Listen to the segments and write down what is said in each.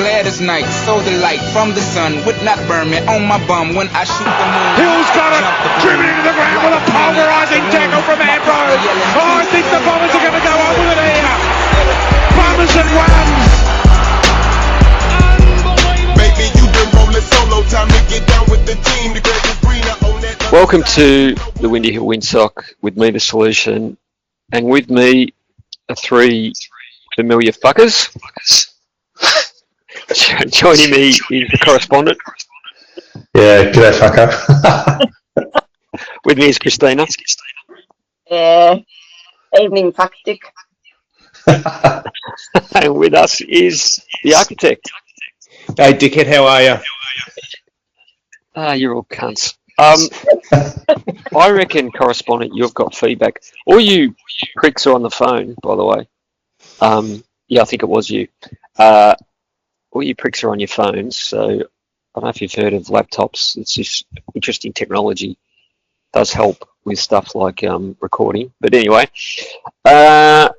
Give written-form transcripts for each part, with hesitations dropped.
glad as night. So the light from the sun would not burn me on my bum when I shoot the moon. Hill's got it, driven into the ground with a pulverising tackle from Ambrose. Oh, I think the Bombers are going to go on with it here. Bombers and runs. Baby, you been rolling solo, time to get down with the team. The greatest greener on that. Welcome to the Windy Hill Windsock with me, the Solution, and with me are three familiar fuckers. Joining me is the correspondent. Yeah, g'day fucker. With me is Christina. Yeah, evening fuckstick. And with us is the architect. Hey, dickhead, how are you? You're all cunts. I reckon, correspondent, you've got feedback. All you pricks are on the phone, by the way. Yeah, I think it was you. All you pricks are on your phones, so I don't know if you've heard of laptops. It's just interesting technology. It does help with stuff like recording. But anyway, so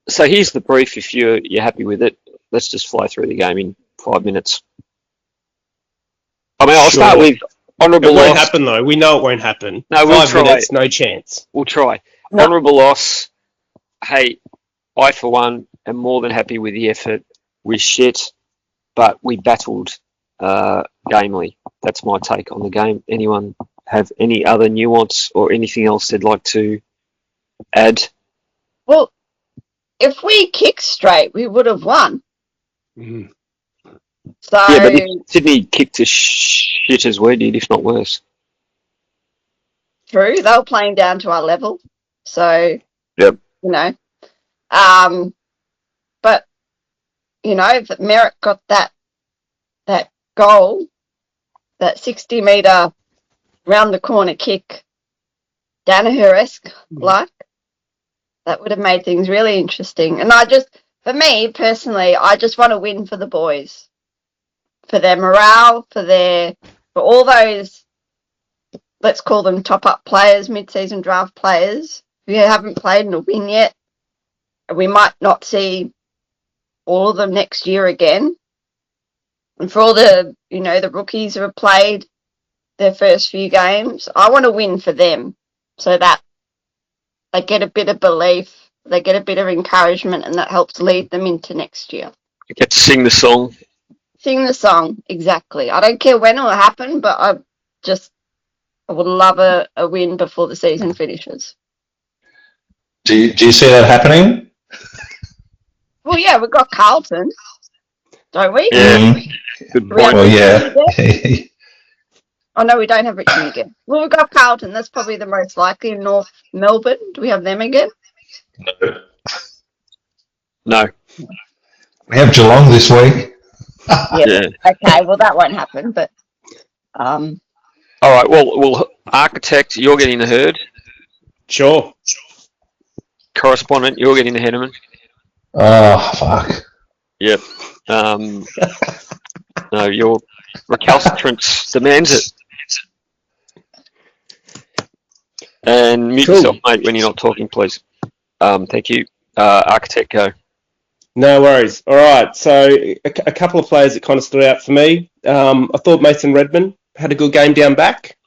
here's the brief. If you're happy with it, let's just fly through the game in 5 minutes. I mean, I'll start with honourable loss. It won't loss. happen, though. We know it won't happen. No, we'll 5 try. minutes, no chance. We'll try. No. Honourable loss. Hey, I, for one, am more than happy with the effort. We're shit, but we battled gamely. That's my take on the game. Anyone have any other nuance or anything else they'd like to add? Well, if we kicked straight, we would have won. Mm. So, Yeah, but Sydney kicked as shit as we did, if not worse. true, they were playing down to our level. So, Yep. you know. But, you know, if Merrick got that goal, that 60-metre round the corner kick, Danaher-esque, like, that would have made things really interesting. And for me, personally, I just want to win for the boys. For their morale, for all those, let's call them top-up players, mid-season draft players, who haven't played in a win yet. We might not see all of them next year again. And for all the, the rookies who have played their first few games, I want to win for them so that they get a bit of belief, they get a bit of encouragement, and that helps lead them into next year. You get to sing the song. Sing the song, exactly. I don't care when it will happen, but I would love a win before the season finishes. Do you see that happening? Well, yeah, we've got Carlton, don't we? Yeah. Good point. Well, yeah. Oh, no, we don't have Richmond again. Well, we've got Carlton. That's probably the most likely. In North Melbourne, do we have them again? No. We have Geelong this week. Yeah. Okay, well, that won't happen, but... All right, well, architect, you're getting the herd. Sure. Correspondent, you're getting the Henneman. Oh, fuck. Yep. No, your recalcitrance demands it. And mute yourself, mate, when you're not talking, please. Thank you. Architect, go. No worries. All right, so a couple of players that kind of stood out for me. I thought Mason Redman had a good game down back.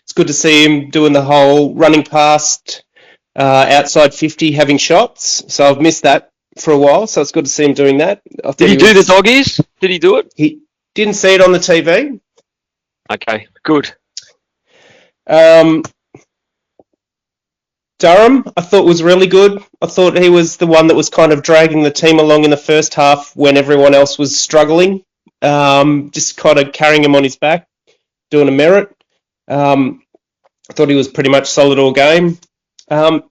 It's good to see him doing the whole running past outside 50, having shots. So I've missed that for a while, so it's good to see him doing that. Did he do the dog ears? Did he do it? He didn't see it on the TV. Okay, good. Durham, I thought was really good. I thought he was the one that was kind of dragging the team along in the first half when everyone else was struggling. Just kind of carrying him on his back, doing a merit. I thought he was pretty much solid all game. Andy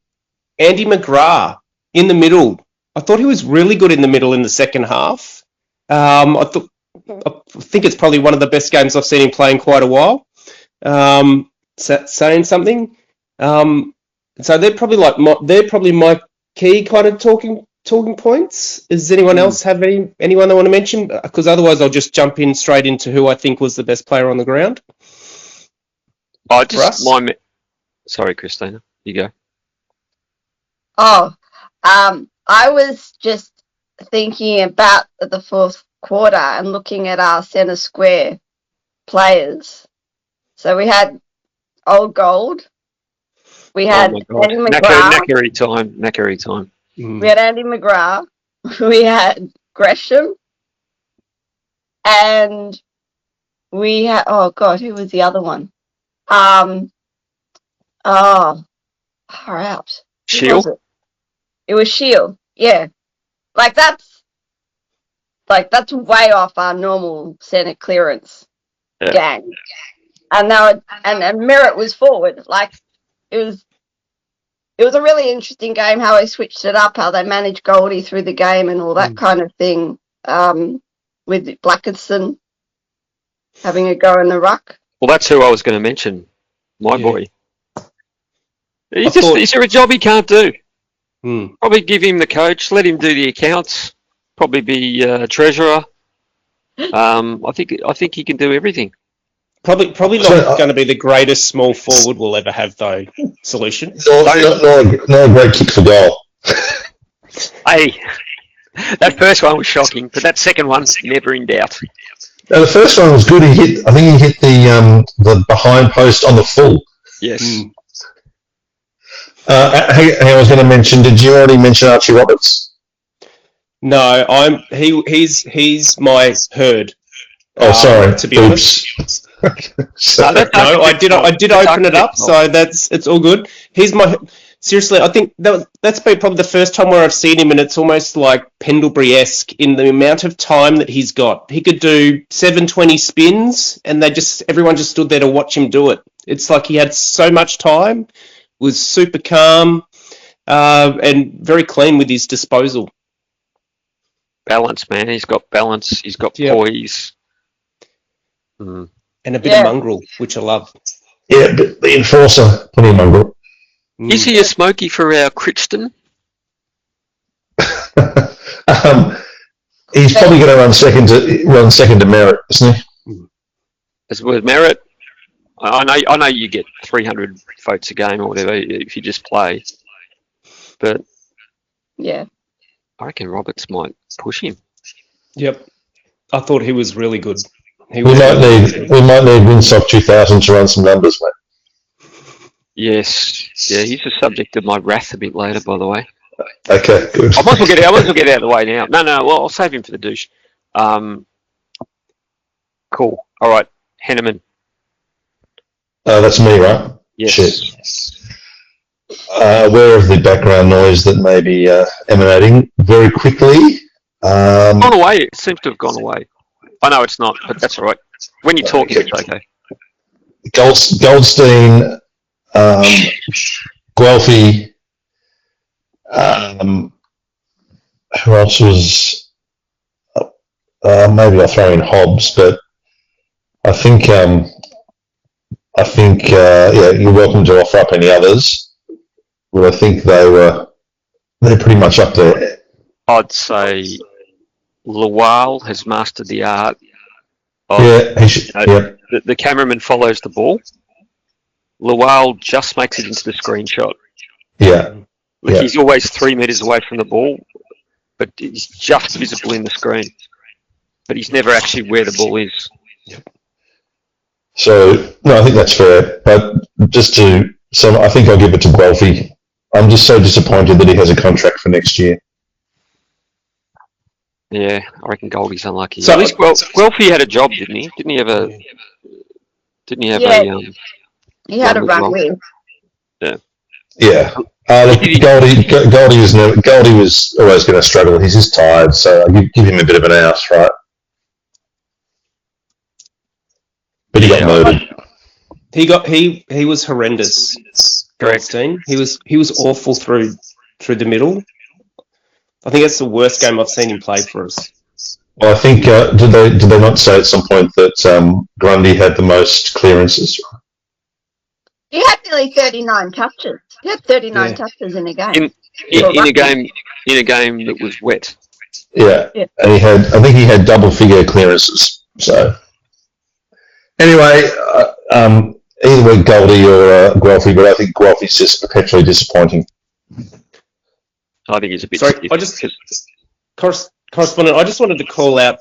McGrath in the middle. I thought he was really good in the middle in the second half. I think it's probably one of the best games I've seen him play in quite a while. Saying something. So they're probably my key kind of talking points. Does anyone else have anyone they want to mention? Because otherwise I'll just jump in straight into who I think was the best player on the ground. Sorry, Christina, you go. I was just thinking about the fourth quarter and looking at our centre square players. So we had Old Gold. We had Oh my God. Andy McGrath. Knackery time. We had Andy McGrath. We had Gresham. And we had, oh God, who was the other one? Far out. Who Shield? was it? It was Shield. Yeah. Like that's way off our normal centre clearance gang. And now and Merritt was forward. Like it was a really interesting game how they switched it up, how they managed Goldie through the game and all that kind of thing. With Blackerson having a go in the ruck. Well, that's who I was going to mention. My boy. Is there a job he can't do? Probably give him the coach, let him do the accounts, probably be treasurer. I think he can do everything. Probably not going to be the greatest small forward we'll ever have, though. Solution. Not a great kick for goal. Hey, that first one was shocking, but that second one's never in doubt. Now, the first one was good. I think he hit the behind post on the full. Yes. I was going to mention. Did you already mention Archie Roberts? No, he's my herd. Oh, sorry. To be honest. No, I did open it up, so it's all good. He's my. Seriously, I think that's been probably the first time where I've seen him, and it's almost like Pendlebury-esque in the amount of time that he's got. He could do 720 spins, and everyone just stood there to watch him do it. It's like he had so much time, was super calm, and very clean with his disposal. Balance, man. He's got balance. He's got poise. And a bit of mongrel, which I love. Yeah, but the enforcer, plenty of mongrel. Is he a smoky for our Crichton? He's probably going to run second to Merritt, isn't he? As with Merritt, I know you get 300 votes a game or whatever if you just play, but yeah, I reckon Roberts might push him. Yep, I thought he was really good. We might need Windsock 2000 to run some numbers, mate. Yes, yeah, he's the subject of my wrath a bit later, by the way. Okay, good. I might as well get out of the way now. No, well, I'll save him for the douche. Cool. All right, Henneman. That's me, right? Yes. Shit. Aware of the background noise that may be emanating very quickly. Gone away. It seems to have gone away. I know it's not, but that's all right. When you're talking, it's okay. Goldstein, Guelphy, who else was? Maybe I'll throw in Hobbs, but I think you're welcome to offer up any others. Well, I think they're pretty much up there. I'd say Lawal has mastered the art of, the cameraman follows the ball. Lawal just makes it into the screenshot. Yeah. He's always 3 meters away from the ball, but he's just visible in the screen. But he's never actually where the ball is. So, no, I think that's fair. But so I think I'll give it to Guelphy. I'm just so disappointed that he has a contract for next year. Yeah, I reckon Goldie's unlucky. So at least Guelphy had a job, didn't he? Didn't he have a? He had a run with. Yeah. Yeah. Goldie was always going to struggle. He's just tired, so I'll give him a bit of an out, right? But he got murdered. He was horrendous. Goldstein. He was awful through the middle. I think that's the worst game I've seen him play for us. Well, I think did they not say at some point that Grundy had the most clearances? He had nearly 39 touches. He had 39 touches in a game. In a game that was wet. Yeah. And I think he had double figure clearances. So anyway, either way, Goldie or Guelphy, but I think Guelphy's just perpetually disappointing. I think he's a bit. Sorry, correspondent. I just wanted to call out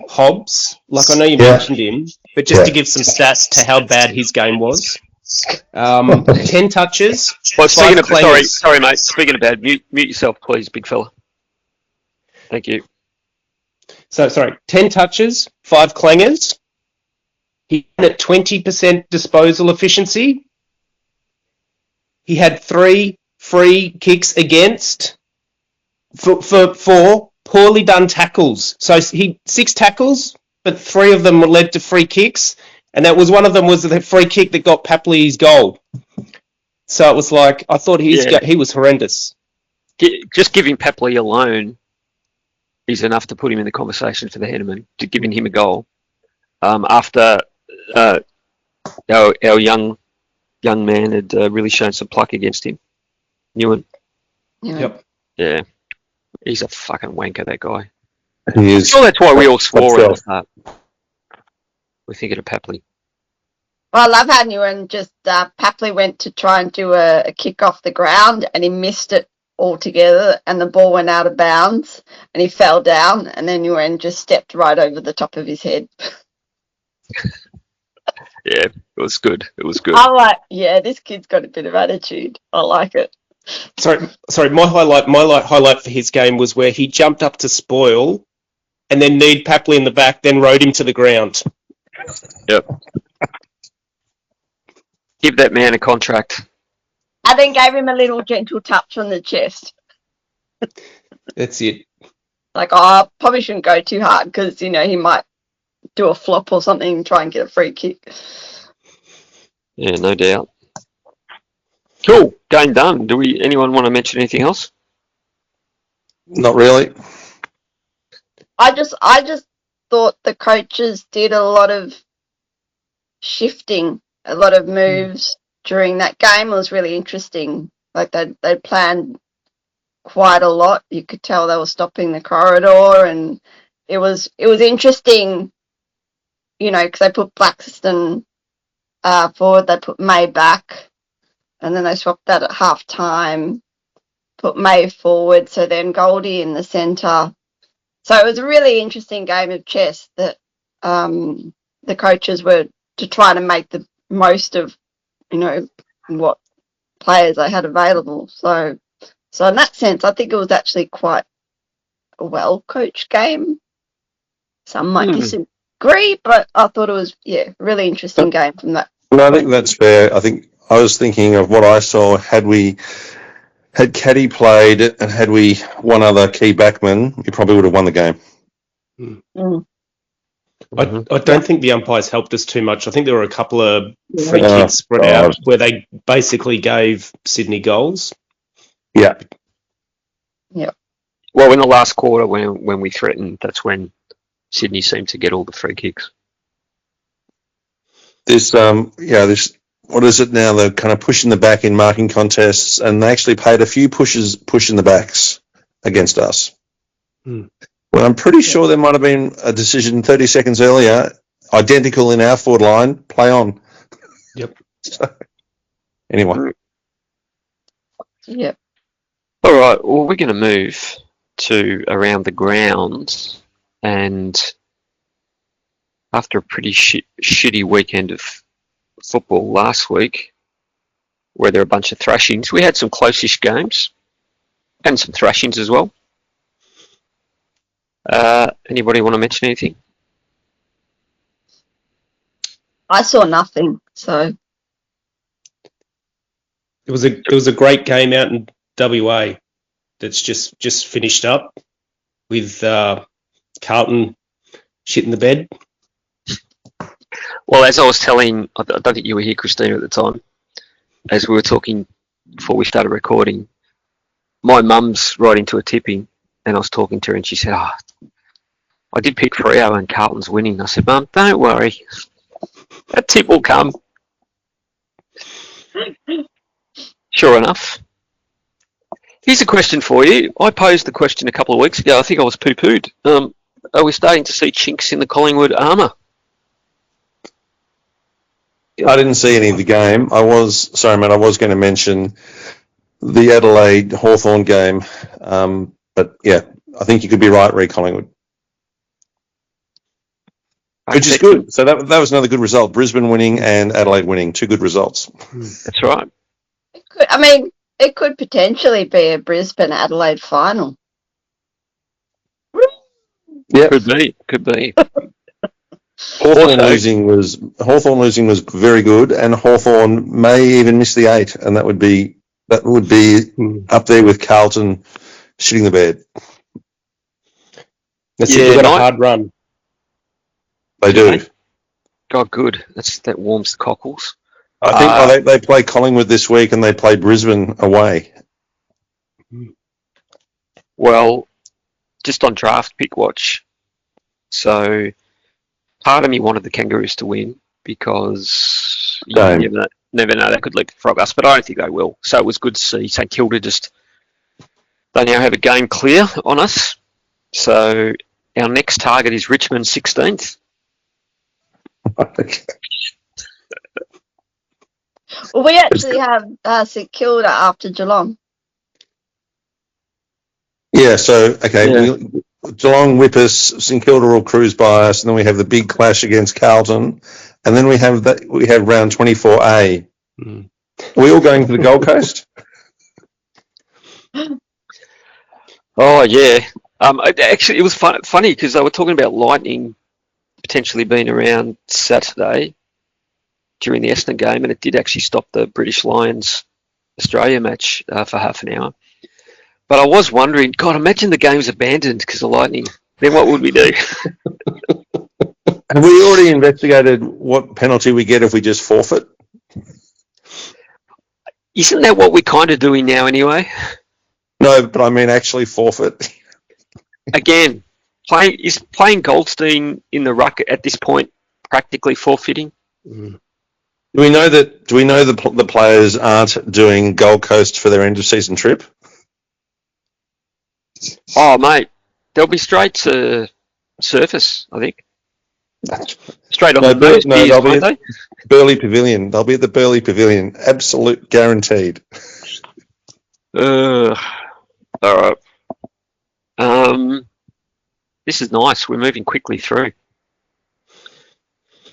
Hobbs. Like, I know you mentioned him, but just to give some stats to how bad his game was. 10 touches. Well, speaking of, clangers. sorry, mate. Speaking of bad, mute yourself, please, big fella. Thank you. So, 10 touches, 5 clangers. He had 20% disposal efficiency. He had 3 free kicks against for 4 poorly done tackles. So he 6 tackles, but 3 of them were led to free kicks, and that was one of them was the free kick that got Papley his goal. So it was like I thought he was horrendous. Just giving Papley alone is enough to put him in the conversation for the Henneman, to giving him a goal after our young man had really shown some pluck against him. Ewan. Yep. Yeah. He's a fucking wanker, that guy. He is. Sure, that's why we all swore at the start. We're thinking of Papley. Well, I love how Ewan just Papley went to try and do a kick off the ground and he missed it altogether and the ball went out of bounds and he fell down and then Ewan just stepped right over the top of his head. Yeah, it was good. It was good. I'm like, yeah, this kid's got a bit of attitude. I like it. Sorry. My highlight for his game was where he jumped up to spoil, and then kneed Papley in the back, then rode him to the ground. Yep. Give that man a contract. And then gave him a little gentle touch on the chest. That's it. Like, I probably shouldn't go too hard because, he might do a flop or something and try and get a free kick. Yeah, no doubt. Cool. Game done. Anyone want to mention anything else? Not really. I just thought the coaches did a lot of shifting, a lot of moves during that game. It was really interesting. Like they planned quite a lot. You could tell they were stopping the corridor, and it was interesting. Because they put Blackstone forward, they put May back, and then they swapped that at half time, put May forward, so then Goldie in the centre. So it was a really interesting game of chess that the coaches were to try to make the most of, what players they had available. So in that sense, I think it was actually quite a well-coached game. Some might disagree, but I thought it was, a really interesting game from that. No, I think that's fair. I think I was thinking of what I saw. Had Caddy played and had we one other key backman, we probably would have won the game. I don't think the umpires helped us too much. I think there were a couple of free kicks spread out where they basically gave Sydney goals. Yeah. Yeah. Well, in the last quarter when we threatened, that's when Sydney seemed to get all the free kicks. This what is it now? They're kind of pushing the back in marking contests, and they actually paid a few pushing the backs against us. Well, I'm pretty sure there might have been a decision 30 seconds earlier, identical in our forward line, play on. Yep. So, anyway. Yep. All right, well, we're going to move to around the grounds, and after a pretty shitty weekend of football last week, where there were a bunch of thrashings, we had some close-ish games and some thrashings as well. Anybody want to mention anything? I saw nothing, so It was a great game out in WA that's just finished up with Carlton shit in the bed. Well, as I was telling, I don't think you were here, Christina, at the time, as we were talking before we started recording, my mum's right into a tipping, and I was talking to her, and she said, I did pick Freo and Carlton's winning. I said, Mum, don't worry. That tip will come. Sure enough. Here's a question for you. I posed the question a couple of weeks ago. I think I was poo-pooed. Are we starting to see chinks in the Collingwood armour? I didn't see any of the game. I was going to mention the Adelaide Hawthorn game. But yeah, I think you could be right, re Collingwood. Which is good. So that was another good result. Brisbane winning and Adelaide winning. 2 good results. That's right. It could potentially be a Brisbane Adelaide final. Yeah. Could be. Hawthorn losing was very good, and Hawthorn may even miss the 8, and that would be up there with Carlton shitting the bed. They've got a hard run. They do. God, good. That warms the cockles. I think they play Collingwood this week, and they play Brisbane away. Well, just on draft pick watch. So, part of me wanted the Kangaroos to win because you never know, they could leapfrog us, but I don't think they will. So it was good to see St Kilda they now have a game clear on us. So our next target is Richmond 16th. Well, we actually have St Kilda after Geelong. Yeah, so, okay, Geelong whip us, St Kilda will cruise by us, and then we have the big clash against Carlton, and then we have round 24A. Are we all going to the Gold Coast? Oh, yeah. Actually, it was funny because they were talking about Lightning potentially being around Saturday during the Essendon game, and it did actually stop the British Lions Australia match for half an hour. But I was wondering, God, imagine the game's abandoned because of Lightning. Then what would we do? Have we already investigated what penalty we get if we just forfeit? Isn't that what we're kind of doing now anyway? No, but I mean actually forfeit. Again, is playing Goldstein in the ruck at this point practically forfeiting? Do we know the players aren't doing Gold Coast for their end of season trip? Oh, mate, they'll be straight to surface, I think. Straight on they'll be at Burleigh Pavilion. They'll be at the Burleigh Pavilion. Absolute guaranteed. All right. This is nice. We're moving quickly through.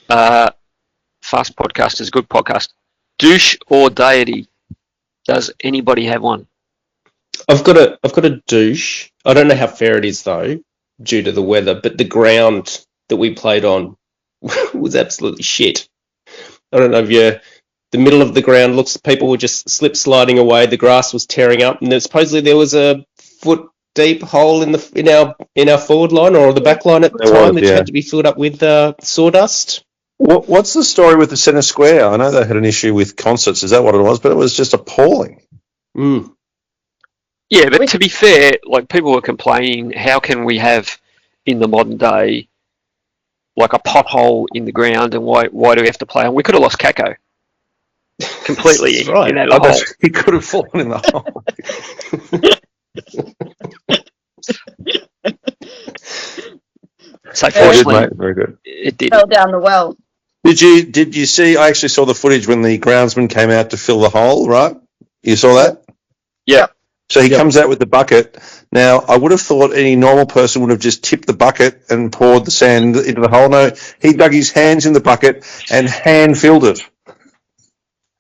Fast podcast is a good podcast. Douche or deity? Does anybody have one? I've got a douche. I don't know how fair it is though, due to the weather, but the ground that we played on was absolutely shit. I don't know if the middle of the ground people were just slip sliding away. The grass was tearing up, and supposedly there was a foot deep hole in our forward line or the back line at the time, which had to be filled up with sawdust. What's the story with the centre square? I know they had an issue with concerts. Is that what it was? But it was just appalling. Yeah, but to be fair, like people were complaining, how can we have in the modern day like a pothole in the ground, and why do we have to play? And we could have lost Kako completely in that hole. He could have fallen in the hole. So fortunately, very good. It did. Fell down the well. Did you see? I actually saw the footage when the groundsman came out to fill the hole. Right? You saw that? Yeah. So he comes out with the bucket. Now, I would have thought any normal person would have just tipped the bucket and poured the sand into the hole. No, he dug his hands in the bucket and hand-filled it.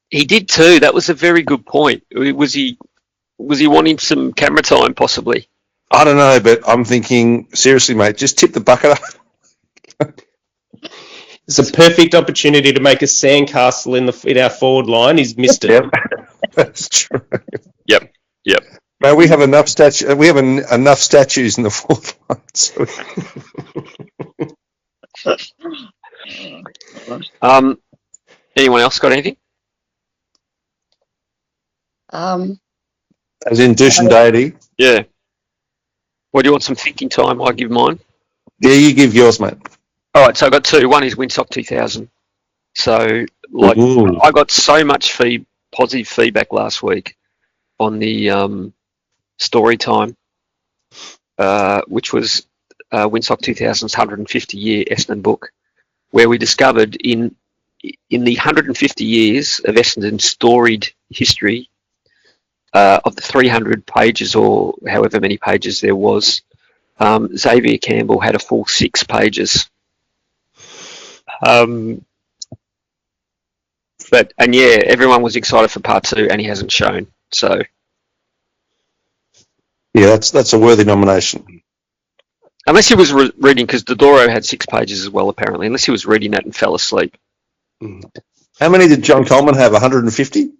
He did too. That was a very good point. Was he wanting some camera time, possibly? I don't know, but I'm thinking, seriously, mate, just tip the bucket up. It's a perfect opportunity to make a sandcastle in our forward line. He's missed it. Yep. That's true. Yep. No, we have enough enough statues in the forward line. Anyone else got anything? As in douche and deity? Yeah. Well, do you want some thinking time? I'll give mine. Yeah, you give yours, mate. All right, so I've got two. One is Windsock 2000. So, I got so much positive feedback last week on the story time, which was Windsock 2000's 150-year Essendon book, where we discovered in the 150 years of Essendon's storied history, of the 300 pages or however many pages there was, Xavier Campbell had a full 6 pages. Everyone was excited for part 2, and he hasn't shown. So Yeah, that's a worthy nomination. unless he was reading, because Dodoro had 6 pages as well, apparently. Unless he was reading that and fell asleep. How many did John Coleman have? 150?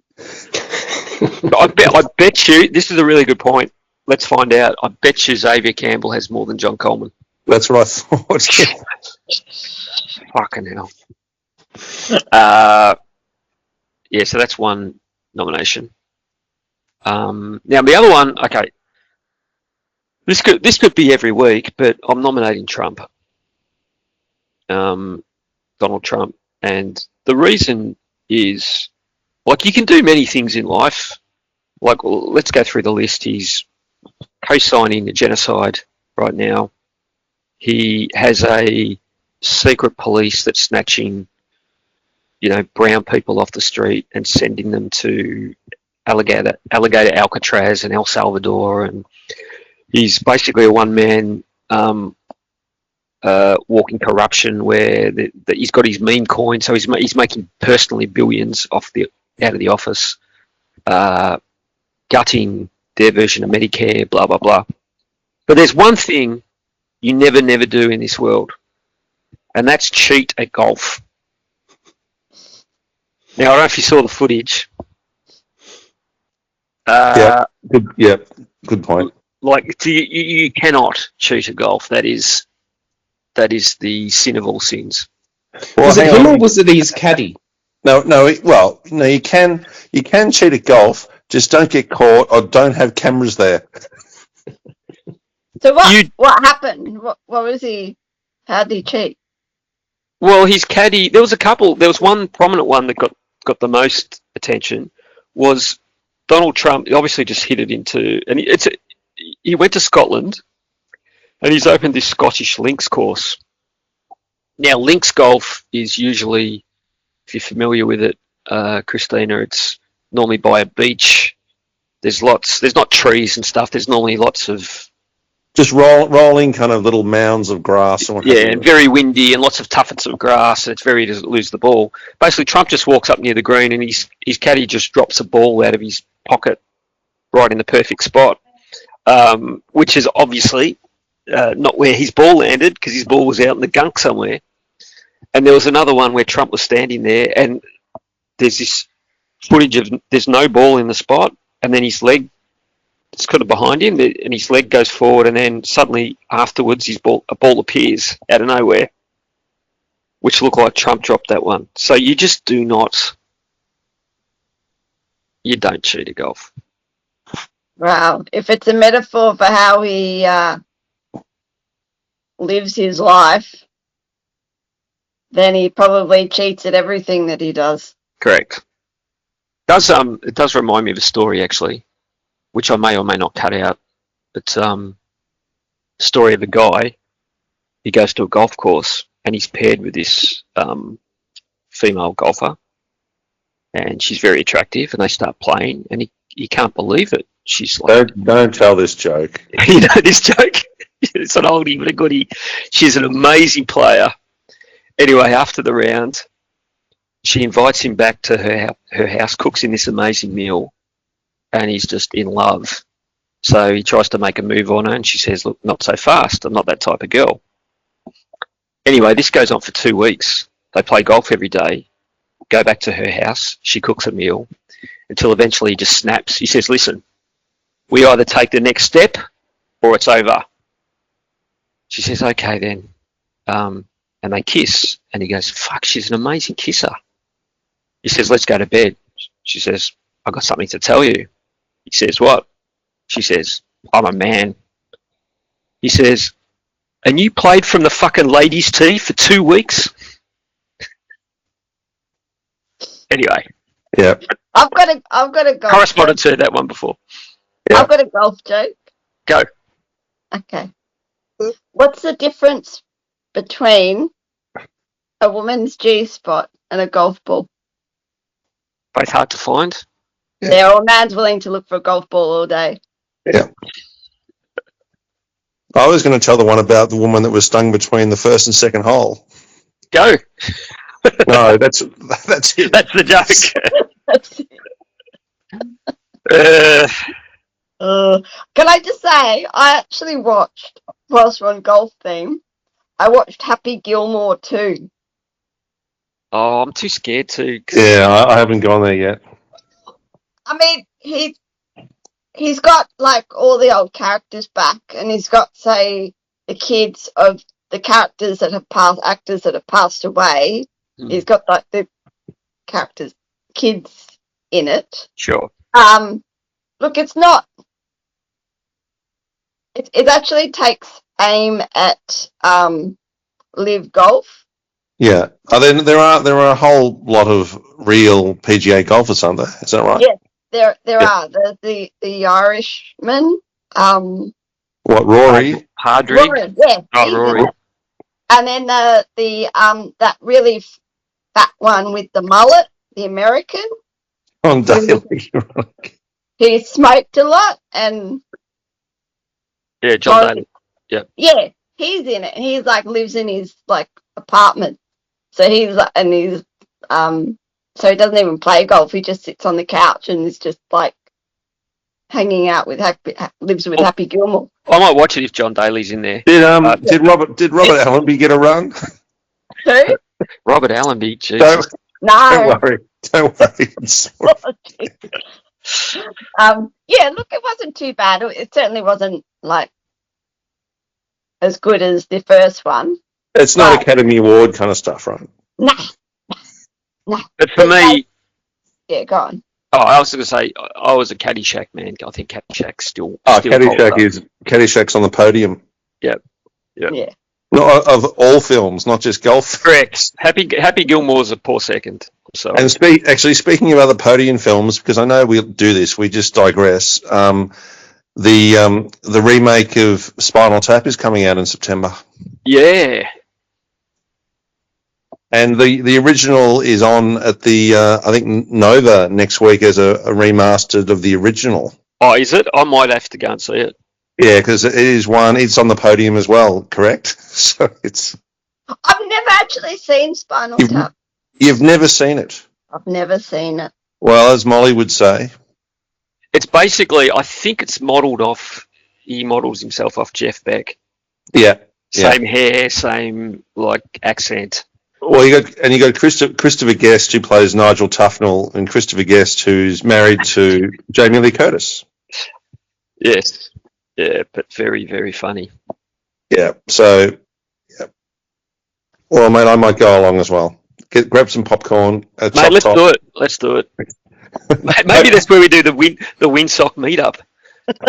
I bet you. This is a really good point. Let's find out. I bet you Xavier Campbell has more than John Coleman. That's what I thought. Fucking hell. So that's one nomination. Now the other one, okay. This could be every week, but I'm nominating Trump. Donald Trump. And the reason is, like, you can do many things in life. Like, let's go through the list. He's co-signing the genocide right now. He has a secret police that's snatching, brown people off the street and sending them to Alligator Alcatraz and El Salvador. And he's basically a one-man walking corruption where he's got his meme coin, so he's making personally billions out of the office, gutting their version of Medicare, blah blah blah. But there's one thing you never do in this world, and that's cheat at golf. Now I don't know if you saw the footage. Good point. Like, you cannot cheat at golf. That is the sin of all sins. Well, Was it him or was it his caddy? No. You can cheat at golf. Just don't get caught or don't have cameras there. So what happened? What was he? How did he cheat? Well, his caddy. There was a couple. There was one prominent one that got the most attention. Was Donald Trump? He obviously just hit it into, and he went to Scotland, and he's opened this Scottish links course. Now, links golf is usually, if you're familiar with it, Christina, it's normally by a beach. There's not trees and stuff. There's normally lots of just rolling kind of little mounds of grass. And very windy and lots of tuffets of grass, and it's very easy to lose the ball. Basically, Trump just walks up near the green, and his caddy just drops a ball out of his pocket right in the perfect spot, which is obviously not where his ball landed, because his ball was out in the gunk somewhere. And there was another one where Trump was standing there, and there's this footage of there's no ball in the spot, and then his leg is kind of behind him, and his leg goes forward, and then suddenly afterwards a ball appears out of nowhere, which looked like Trump dropped that one. So you just don't cheat at golf. Wow. If it's a metaphor for how he lives his life, then he probably cheats at everything that he does. Correct. It does remind me of a story, actually, which I may or may not cut out. But story of a guy. He goes to a golf course and he's paired with this female golfer, and she's very attractive, and they start playing, and he can't believe it. She's like, don't tell this joke. You know this joke? It's an oldie but a goodie. She's an amazing player. Anyway, after the round, she invites him back to her house, cooks him this amazing meal, and he's just in love. So he tries to make a move on her, and she says, "Look, not so fast. I'm not that type of girl." Anyway, this goes on for 2 weeks. They play golf every day, go back to her house, she cooks a meal, until eventually he just snaps. He says, "Listen, we either take the next step or it's over." She says, "Okay then." And they kiss, and he goes, "Fuck, she's an amazing kisser." He says, "Let's go to bed." She says, "I've got something to tell you." He says, "What?" She says, "I'm a man." He says, "And you played from the fucking ladies' tee for 2 weeks?" Anyway. Yeah. I've got a golf Correspondence heard that one before. Yeah. I've got a golf joke. Go. Okay. What's the difference between a woman's G-spot and a golf ball? Both hard to find. Yeah. Yeah, or a man's willing to look for a golf ball all day. Yeah. I was going to tell the one about the woman that was stung between the first and second hole. Go. No, that's it. That's the joke. That's Can I just say, I actually watched, whilst we're on golf theme, I watched Happy Gilmore too. Oh, I'm too scared to. Yeah, I haven't gone there yet. I mean, he's got like all the old characters back, and he's got, say, the kids of the characters that have passed, actors that have passed away. He's got like the characters, kids in it. Sure. Look, it's not. It actually takes aim at live golf. Yeah. There are a whole lot of real PGA golfers, aren't there? Is that right? Yeah, there are the Irishman. What, Rory? Hardry. Rory, yeah. Oh, Rory. And then the that really fat one with the mullet, the American. On Daly. He smoked a lot, and Yeah, John Daly. yeah, he's in it. He's like lives in his like apartment, so he's so he doesn't even play golf. He just sits on the couch and is just like hanging out with lives with Happy Gilmore. I might watch it if John Daly's in there. Did Robert Allenby get a run? Who? Robert Allenby, Jesus. No. Don't worry. Yeah, look, it wasn't too bad. It certainly wasn't like as good as the first one. It's not Academy Award kind of stuff, right? Nah. But for me, yeah, go on. Oh, I was going to say, I was a Caddyshack man. I think Caddyshack's still. Caddyshack's on the podium. Yep. Yeah. Not of all films, not just golf. Correct. Happy Gilmore's a poor second. So. And speaking of other podium films, because I know we'll do this, we just digress. The remake of Spinal Tap is coming out in September. Yeah. And the original is on at the I think Nova next week as a remastered of the original. Oh, is it? I might have to go and see it. Yeah, because it's on the podium as well, correct? So it's. I've never actually seen Spinal Tap. You've never seen it? I've never seen it. Well, as Molly would say. It's basically, I think it's he models himself off Jeff Beck. Yeah. Same hair, same accent. Well, you got Christopher Guest, who plays Nigel Tufnell, and Christopher Guest, who's married to Jamie Lee Curtis. Yes. Yeah, but very, very funny. Yeah. So, yeah. Well, mate, I might go along as well. Grab some popcorn. Mate, let's do it. Maybe that's where we do the Windsock meetup.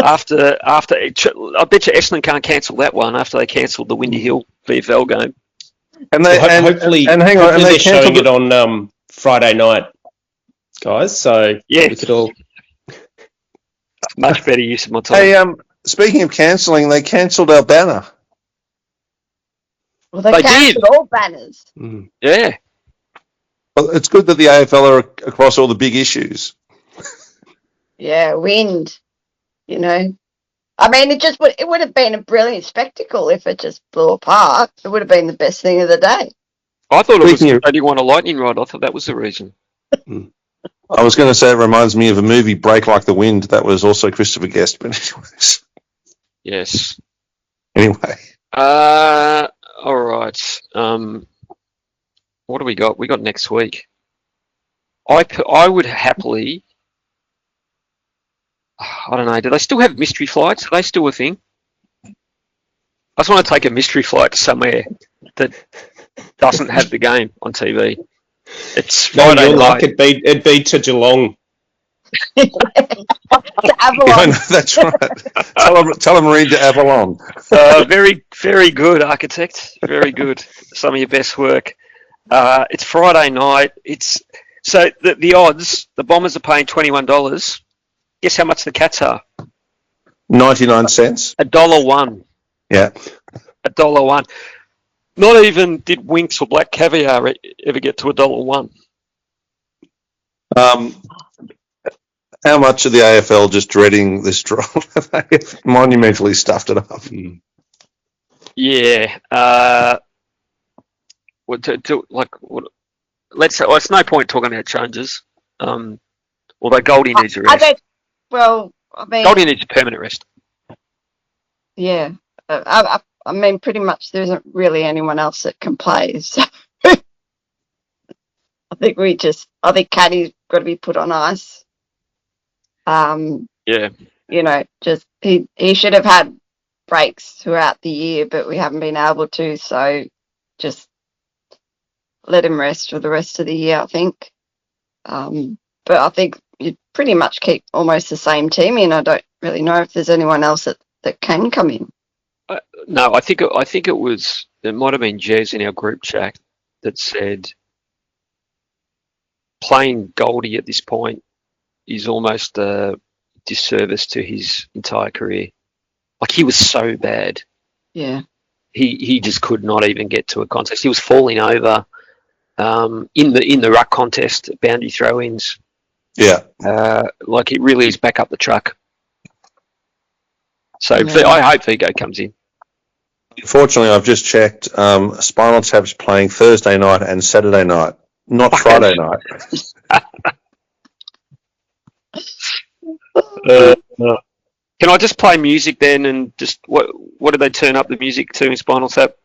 After, I bet you Essendon can't cancel that one after they cancelled the Windy Hill VFL game. And hopefully they're showing it on Friday night, guys. So we could all much better use of my time. Hey, speaking of cancelling, they cancelled our banner. Well, they cancelled all banners. Yeah. Well, it's good that the AFL are across all the big issues. Yeah, wind. I mean, it would have been a brilliant spectacle if it just blew apart. It would have been the best thing of the day. I thought it was they didn't want a lightning rod. I thought that was the reason. I was going to say it reminds me of a movie, Break Like the Wind. That was also Christopher Guest, but anyways. Yes. Anyway. All right. What do we got? We got next week. I would happily. I don't know. Do they still have mystery flights? Are they still a thing? I just want to take a mystery flight to somewhere that doesn't have the game on TV. It's Friday night. It'd be to Geelong. To Avalon. That's right. Tell them read to Avalon. Very, very good, architect. Very good. Some of your best work. It's Friday night. So the odds. The Bombers are paying $21. Guess how much the Cats are? 99 cents. $1.01. Yeah. $1.01. Not even did Winks or Black Caviar ever get to $1.01. How much of the AFL just dreading this draw? They've monumentally stuffed it up. Yeah. It's no point talking about changes. Although Goldie needs a rest. Goldie needs a permanent rest. Yeah. I mean, pretty much there isn't really anyone else that can play. So I think Caddy's got to be put on ice. Yeah. You know, just he should have had breaks throughout the year, but we haven't been able to. So just let him rest for the rest of the year, I think. But I think you pretty much keep almost the same team in. I don't really know if there's anyone else that can come in. No, I think it might have been Jez in our group chat that said playing Goldie at this point is almost a disservice to his entire career. Like, he was so bad. Yeah. He just could not even get to a contest. He was falling over in the ruck contest, boundary throw-ins. Yeah. Like, it really is back up the truck. So Yeah. I hope Vigo comes in. Unfortunately, I've just checked. Spinal Tap's playing Thursday night and Saturday night, not Friday night. Can I just play music then, and just what did they turn up the music to in Spinal Tap?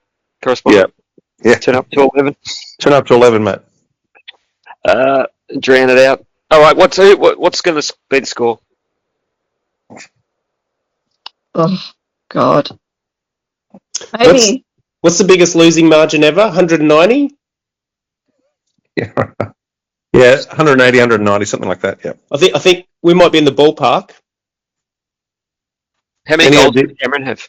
Correspondent? Yeah. Turn up to 11. Turn up to 11, mate. Drown it out. All right. What's going to be the score? Oh God. Maybe. What's the biggest losing margin ever? 190? Yeah. Yeah, 180, 190, something like that. Yeah. I think we might be in the ballpark. How many goals did Cameron have?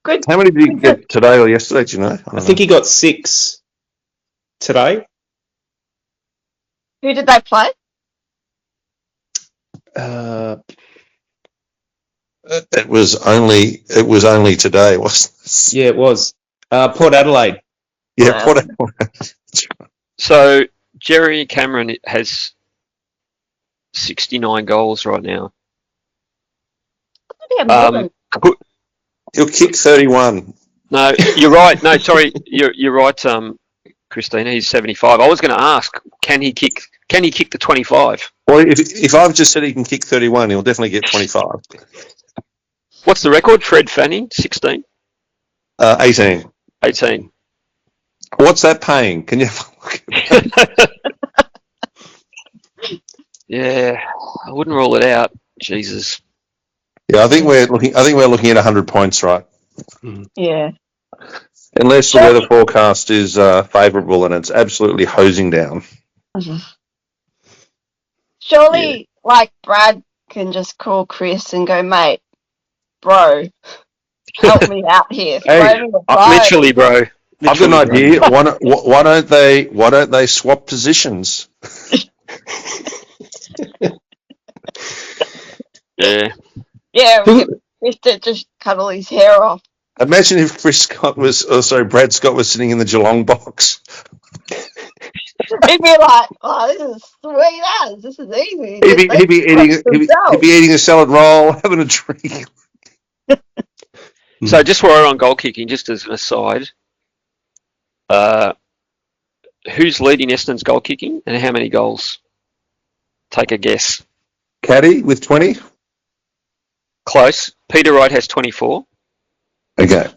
Good. How many did he get today or yesterday? Do you know? I think he got 6 today. Who did they play? It was only today, wasn't it? Yeah, it was. Port Adelaide. Yeah, Port Adelaide. So Jerry Cameron has 69 goals right now. He'll kick 31. No, you're right. No, sorry, you're right, Christina. He's 75. I was going to ask, can he kick the 25? Well, if I've just said he can kick 31, he'll definitely get 25. What's the record? Fred Fanning, 16? 18. 18. What's that paying? Can you have a look at that? Yeah, I wouldn't rule it out. Jesus. Yeah, I think we're looking at 100 points, right? Yeah. Unless the weather forecast is favourable and it's absolutely hosing down. Surely, like, Brad can just call Chris and go, mate, bro, help me out here. Literally, bro. I've got an idea. Why don't they swap positions? Yeah. Yeah, we get Chris to just cut all his hair off. Imagine if Brad Scott was sitting in the Geelong box. He'd be like, "Oh, this is sweet as. This is easy." He'd be eating a salad roll, having a drink. So just while we're on goal kicking, just as an aside, who's leading Essendon's goal kicking and how many goals? Take a guess. Caddy with 20. Close. Peter Wright has 24. Okay.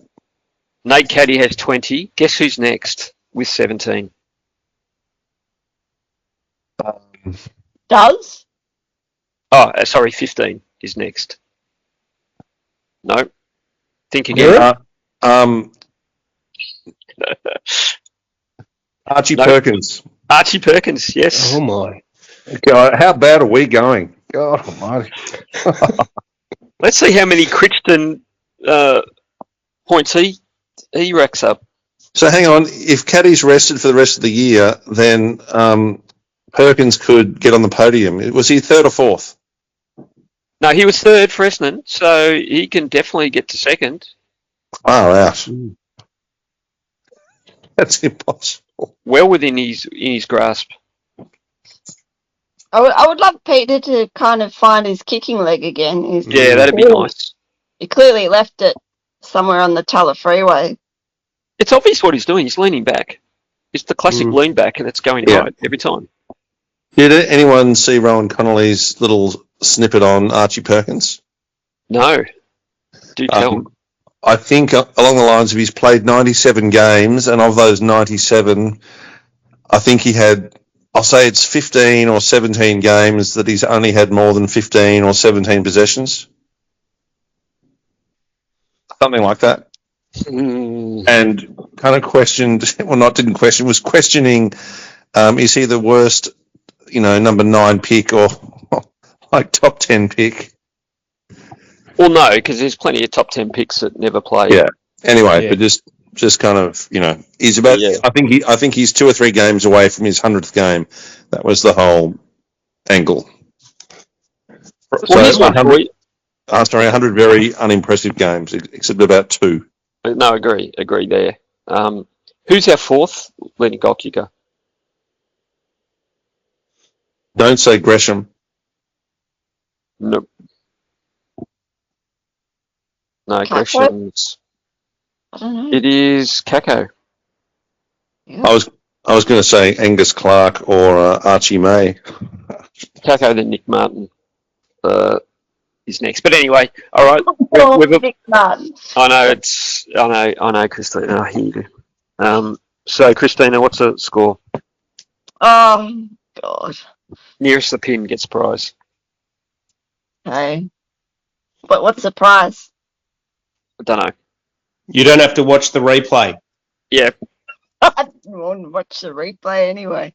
Nate Caddy has 20. Guess who's next with 17? Does? Oh, sorry, 15 is next. No. Think again. Archie Perkins. Archie Perkins, yes. Oh, my. God, how bad are we going? God almighty. Let's see how many Crichton points he racks up. So hang on, if Caddy's rested for the rest of the year, then Perkins could get on the podium. Was he third or fourth? No, he was third for Essendon, so he can definitely get to second. Oh, out. That's impossible. Well within his grasp. I would love Peter to kind of find his kicking leg again. Yeah, that'd be nice. He clearly left it somewhere on the Tulla Freeway. It's obvious what he's doing. He's leaning back. It's the classic lean back, and it's going right every time. Did anyone see Rowan Connolly's little snippet on Archie Perkins? No. Do tell. I think along the lines of he's played 97 games, and of those 97, I think he had, I'll say it's 15 or 17 games that he's only had more than 15 or 17 possessions. Something like that. And kind of questioned, well, not didn't question, was questioning, is he the worst, number 9 pick or like top 10 pick? Well, no, because there's plenty of top 10 picks that never play. Yeah. Anyway, but just kind of, he's about. Yeah. I think he's 2 or 3 games away from his 100th game. That was the whole angle. So here's one for you. 100 very unimpressive games, except about 2. No, agree there. Who's our 4th leading goal kicker? Don't say Gresham. Nope. No, Gresham's. I don't know. It is Kako. Yeah. I was going to say Angus Clark or Archie May. Kako, then Nick Martin is next. But anyway, all right. Nick Martin. I know, Christina. I hear you. So, Christina, what's the score? Oh, God. Nearest the pin gets prize. Okay. But what's the prize? I don't know. You don't have to watch the replay. Yeah. I don't want to watch the replay anyway.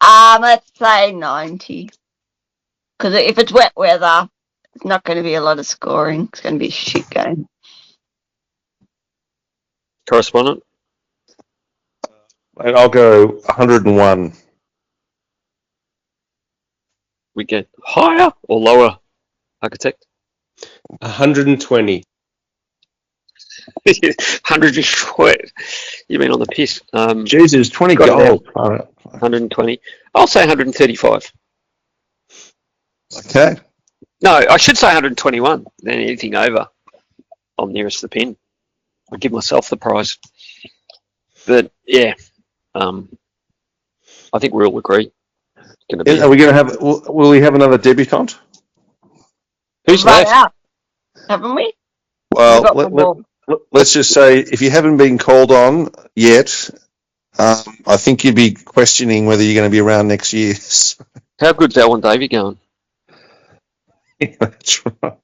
Let's say 90. Because if it's wet weather, it's not going to be a lot of scoring. It's going to be a shit game. Correspondent? I'll go 101. We get higher or lower, Architect? 120. 120. You mean on the piss? Jesus, 20 goals. 120. I'll say 135. Okay. No, I should say 121. Then anything over, I'm nearest the pin. I'll give myself the prize. But yeah, I think we all agree. Are we going to have? Will we have another debutante? Who's right left? Out. Haven't we? Well, let's just say if you haven't been called on yet, I think you'd be questioning whether you're going to be around next year. How good's Alan Davey going? Yeah, that's right.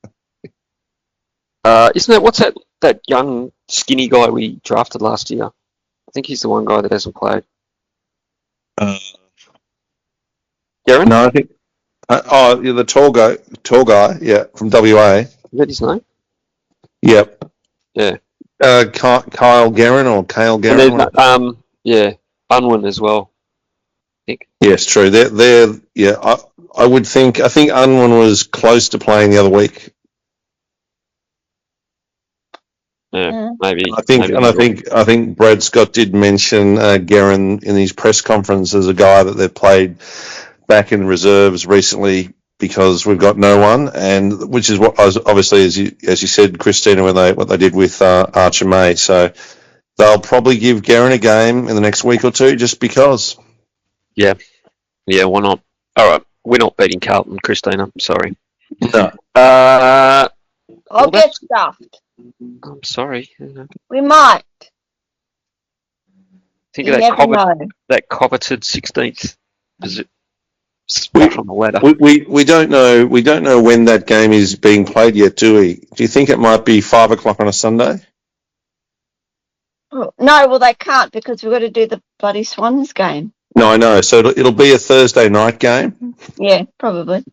Isn't that what's that young skinny guy we drafted last year? I think he's the one guy that hasn't played. Garen? No, I think. You're the tall guy, yeah, from WA. Is that his name? Yep. Yeah. Kyle Guerin or Cale Guerin. Yeah, Unwin as well. I think. Yes, true. They're yeah. I think Unwin was close to playing the other week. Yeah, maybe. I think Brad Scott did mention Guerin in his press conference as a guy that they've played back in reserves recently because we've got no one, and which is what obviously as you said, Christina, what they did with Archer May. So they'll probably give Guerin a game in the next week or two just because. Yeah, why not? All right, we're not beating Carlton, Christina. I'm sorry. No. I'll get stuffed. I'm sorry. We might. Think of that coveted 16th spot on the ladder. We don't know. We don't know when that game is being played yet, do we? Do you think it might be 5 o'clock on a Sunday? Oh, no, well they can't because we've got to do the bloody Swans game. No, I know. So it'll be a Thursday night game. Yeah, probably.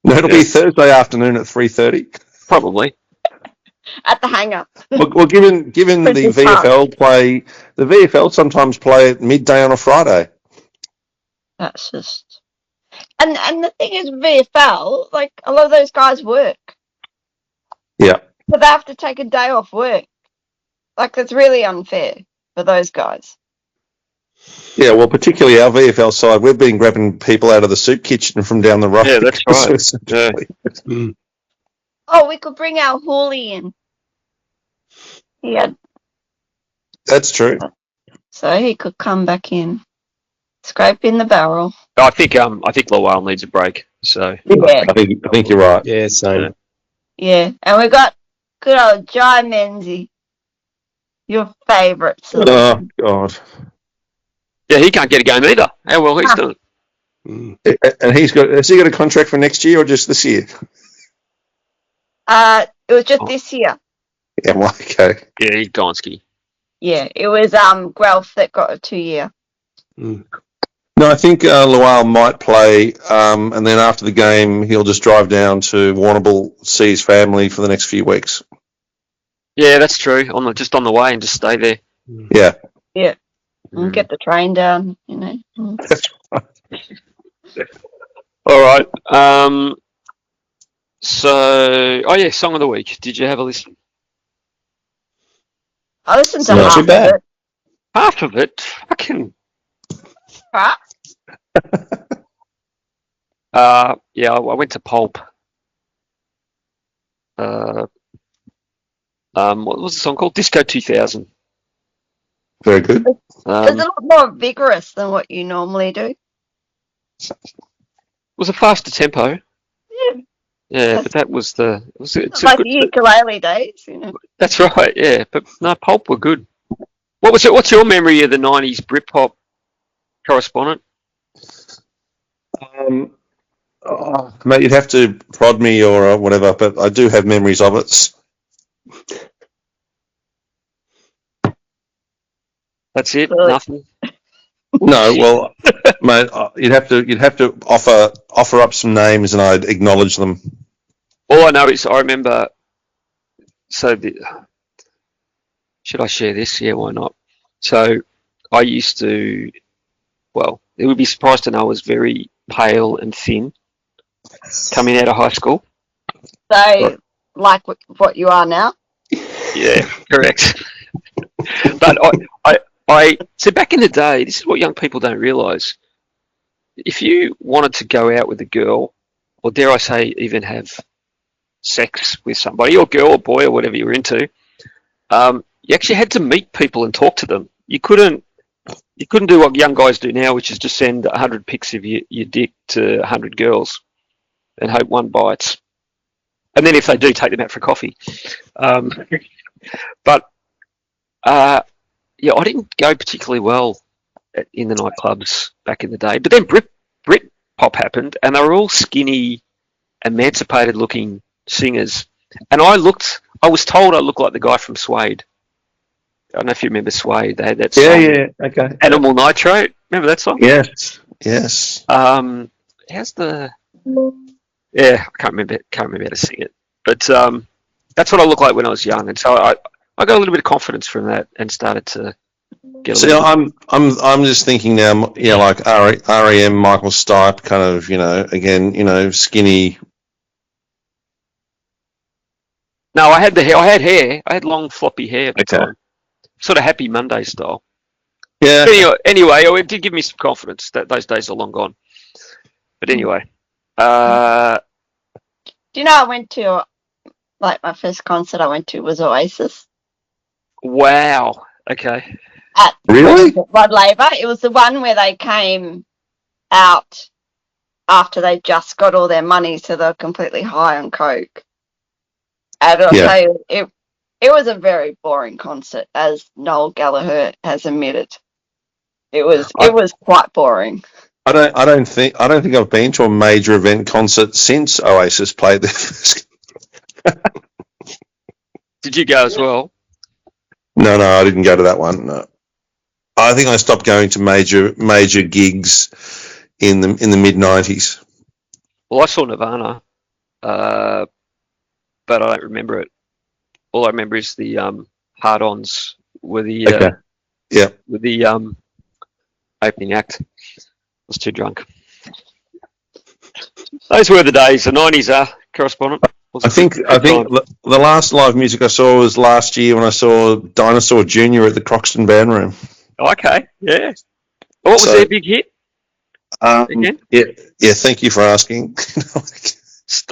No, it'll be Thursday afternoon at 3:30. Probably. At the hangar. Well, given the VFL play, the VFL sometimes play at midday on a Friday. That's just... And the thing is, VFL, like, a lot of those guys work. Yeah. So they have to take a day off work. Like, that's really unfair for those guys. Yeah, well, particularly our VFL side, we've been grabbing people out of the soup kitchen from down the road. Yeah, that's right. Oh, we could bring our Hawley in. That's true. So he could come back in, scrape in the barrel. I think Lowell needs a break. So Yeah, I think you're right. Yeah, same. yeah. And we got good old Jai Menzies, your favourite Oh selection. God. yeah, he can't get a game either. How well he's done. Mm. And has he got a contract for next year or just this year? It was just this year. Yeah, well, okay. Yeah, he's Gonski. Yeah, it was Guelph that got a 2-year. Mm. No, I think Lowell might play, and then after the game, he'll just drive down to Warrnambool, see his family for the next few weeks. Yeah, that's true. Just on the way and just stay there. Yeah. Yeah, and get the train down, you know. All right. So, song of the week. Did you have a listen? I listened to Not half too of bad. it. Half of it. Fucking. Right? I went to Pulp. What was the song called? Disco 2000. Very good. It's a lot more vigorous than what you normally do. Was a faster tempo. Yeah. Yeah, but that was it's a Like good, the ukulele days, you know. that's right, yeah. But no, Pulp were good. What's your memory of the 90s Britpop correspondent? Mate, you'd have to prod me or whatever, but I do have memories of it. That's it. Really? Nothing. No, well, mate, you'd have to offer up some names, and I'd acknowledge them. All I know is I remember. Should I share this? Yeah, why not? So I used to. Well, it would be surprised to know I was very pale and thin coming out of high school. So, like what you are now? Yeah, correct. But so back in the day, this is what young people don't realise. If you wanted to go out with a girl, or dare I say, even have sex with somebody, or girl or boy or whatever you were into, you actually had to meet people and talk to them. You couldn't do what young guys do now, which is just send 100 pics of your dick to 100 girls and hope one bites. And then if they do, take them out for coffee. Yeah, I didn't go particularly well in the nightclubs back in the day. But then Britpop happened, and they were all skinny, emancipated-looking singers. And I was told I looked like the guy from Suede. I don't know if you remember Suede. They had that song. Yeah, okay. Animal Nitrate. Remember that song? Yes. How's the... Yeah, I can't remember how to sing it. But that's what I looked like when I was young. And so I got a little bit of confidence from that and started to get a See, little bit... I'm just thinking now, like REM, Michael Stipe, kind of, again, skinny. No, I had hair. I had long, floppy hair at the time. Sort of Happy Monday style. Yeah. Anyway, it did give me some confidence that those days are long gone. But anyway. Do you know I went to, like, my first concert I went to was Oasis. Wow. Okay. Really? Rod Laver. It was the one where they came out after they just got all their money, so they were completely high on coke. And I'll tell you, it was a very boring concert, as Noel Gallagher has admitted. It was quite boring. I don't think I've been to a major event concert since Oasis played their first. Did you go as well? No, I didn't go to that one. No. I think I stopped going to major gigs in the mid-90s. Well, I saw Nirvana, but I don't remember it. All I remember is the hard-ons with the with the opening act. I was too drunk. Those were the days. The 90s, correspondent. I think the last live music I saw was last year when I saw Dinosaur Jr. at the Croxton Band Room. Okay, yeah. What was their big hit? Again? Yeah. Thank you for asking.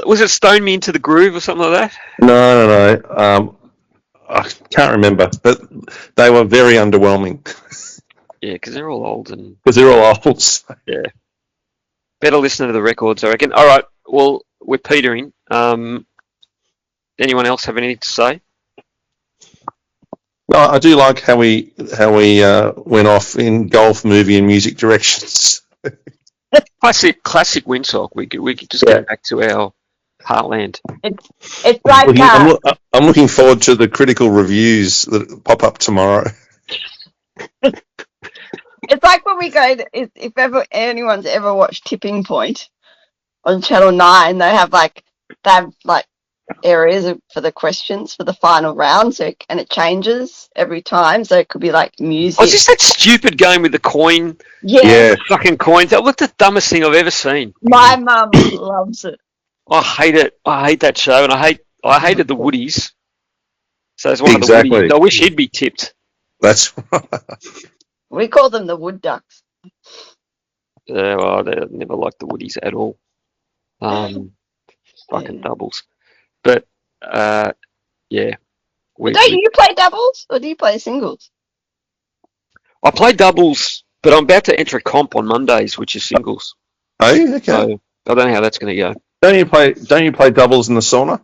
Was it Stone Me Into the Groove or something like that? No. I can't remember, but they were very underwhelming. Yeah, because they're all old and Because they're all old. yeah. Better listen to the records, I reckon. All right, well, we're petering. Anyone else have anything to say? No, I do like how we went off in golf, movie, and music directions. Classic Windsock. We could just go back to our heartland. It's like I'm looking forward to the critical reviews that pop up tomorrow. it's like when we go to, if ever anyone's ever watched Tipping Point on Channel 9, they have like areas for the questions for the final round, and it changes every time. So it could be like music. Oh, is this that stupid game with the coin? Yeah. Fucking coins. That was the dumbest thing I've ever seen. My mum loves it. I hate it. I hate that show, and I hated the Woodies. So it's one of the Woodies. I wish he'd be tipped. That's We call them the wood ducks. Well, I never liked the Woodies at all. Fucking doubles. But yeah. Don't you play doubles or do you play singles? I play doubles, but I'm about to enter a comp on Mondays, which is singles. Oh, okay. So I don't know how that's going to go. Don't you play doubles in the sauna?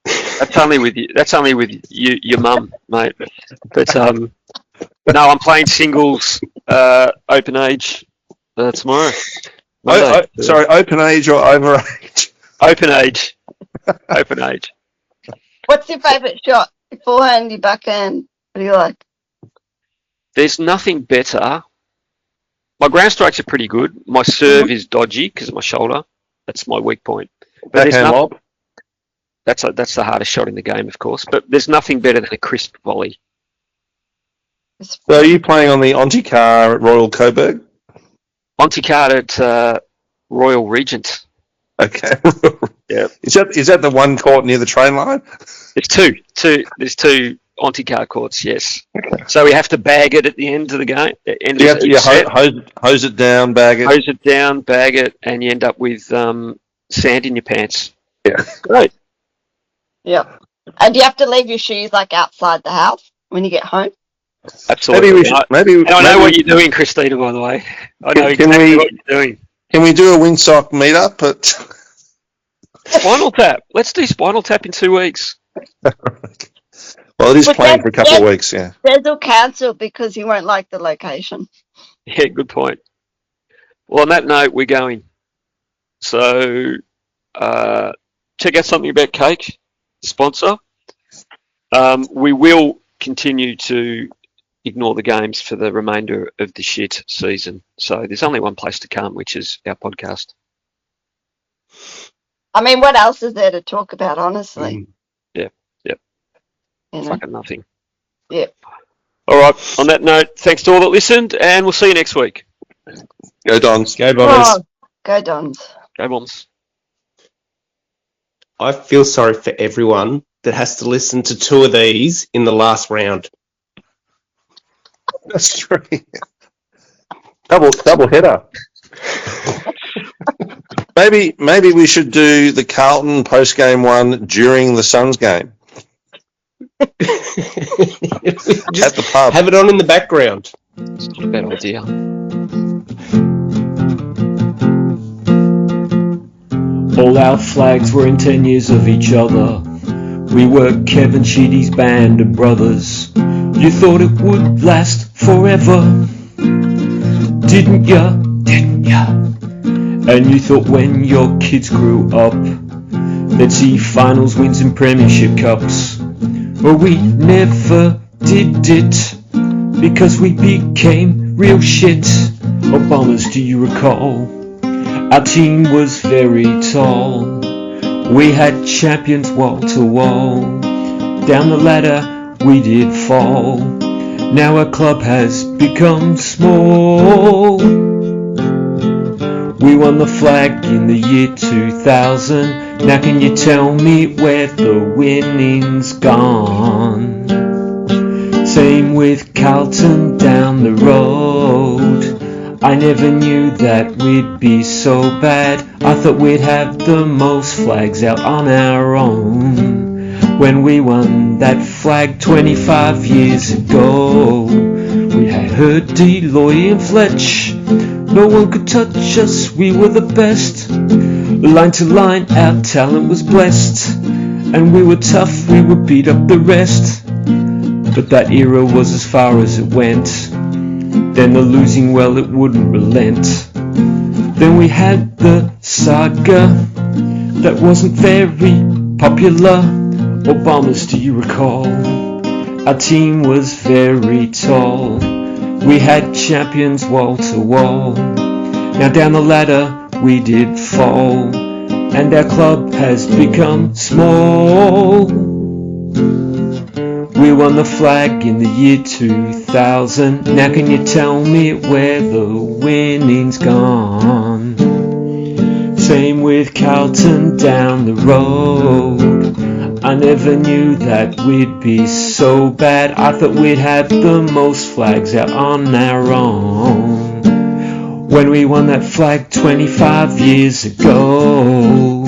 That's only with you. That's only with your mum, mate. But no, I'm playing singles open age tomorrow. Sorry, open age or over age? Open age. Open age. What's your favourite shot? Your forehand, your backhand? What do you like? There's nothing better. My ground strokes are pretty good. My serve is dodgy because of my shoulder. That's my weak point. But Backhand lob? That's the hardest shot in the game, of course. But there's nothing better than a crisp volley. So are you playing on the Onti car at Royal Coburg? Onti car at Royal Regent. Okay. Yeah. Is that the one court near the train line? There's two. There's two Onti-car courts, yes. Okay. So we have to bag it at the end of the game. You have to hose it down, bag it. Hose it down, bag it, and you end up with sand in your pants. Yeah. Great. Yeah. And do you have to leave your shoes like outside the house when you get home? Absolutely. Maybe I know what you're doing, Christina, by the way. I know exactly what you're doing. Can we do a Windsock meetup at Spinal Tap? Let's do Spinal Tap in 2 weeks. Well, it is planned for a couple of weeks, yeah. Des will cancel because he won't like the location. Yeah, good point. Well, on that note, we're going. So, check out something about cake, sponsor. We will continue to ignore the games for the remainder of the shit season. So there's only one place to come, which is our podcast. I mean, what else is there to talk about, honestly? Yep. You know? Fucking nothing. Yep. All right. On that note, thanks to all that listened, and we'll see you next week. Go Dons. Go Bombers. Oh, go Dons. Go Bombs. I feel sorry for everyone that has to listen to two of these in the last round. That's true. Double header. Maybe we should do the Carlton post game one during the Suns game. At the pub. Have it on in the background. It's not a bad idea. All our flags were in 10 years of each other. We were Kevin Sheedy's band of brothers. You thought it would last forever, didn't ya? And you thought when your kids grew up, they'd see finals wins and premiership cups. But we never did it, because we became real shit. Oh, Bombers, do you recall? Our team was very tall. We had champions wall to wall. Down the ladder we did fall. Now our club has become small. We won the flag in the year 2000. Now can you tell me where the winning's gone? Same with Carlton down the road. I never knew that we'd be so bad. I thought we'd have the most flags out on our own. When we won that flag 25 years ago. We had Hurdy, Loy and Fletch. No one could touch us, we were the best. Line to line, our talent was blessed. And we were tough, we would beat up the rest. But that era was as far as it went. Then the losing, well, it wouldn't relent. Then we had the saga that wasn't very popular. Obamas, do you recall? Our team was very tall. We had champions wall to wall. Now down the ladder we did fall, and our club has become small. We won the flag in the year 2000. Now can you tell me where the winning's gone? Same with Carlton down the road. I never knew that we'd be so bad. I thought we'd have the most flags out on our own. When we won that flag 25 years ago.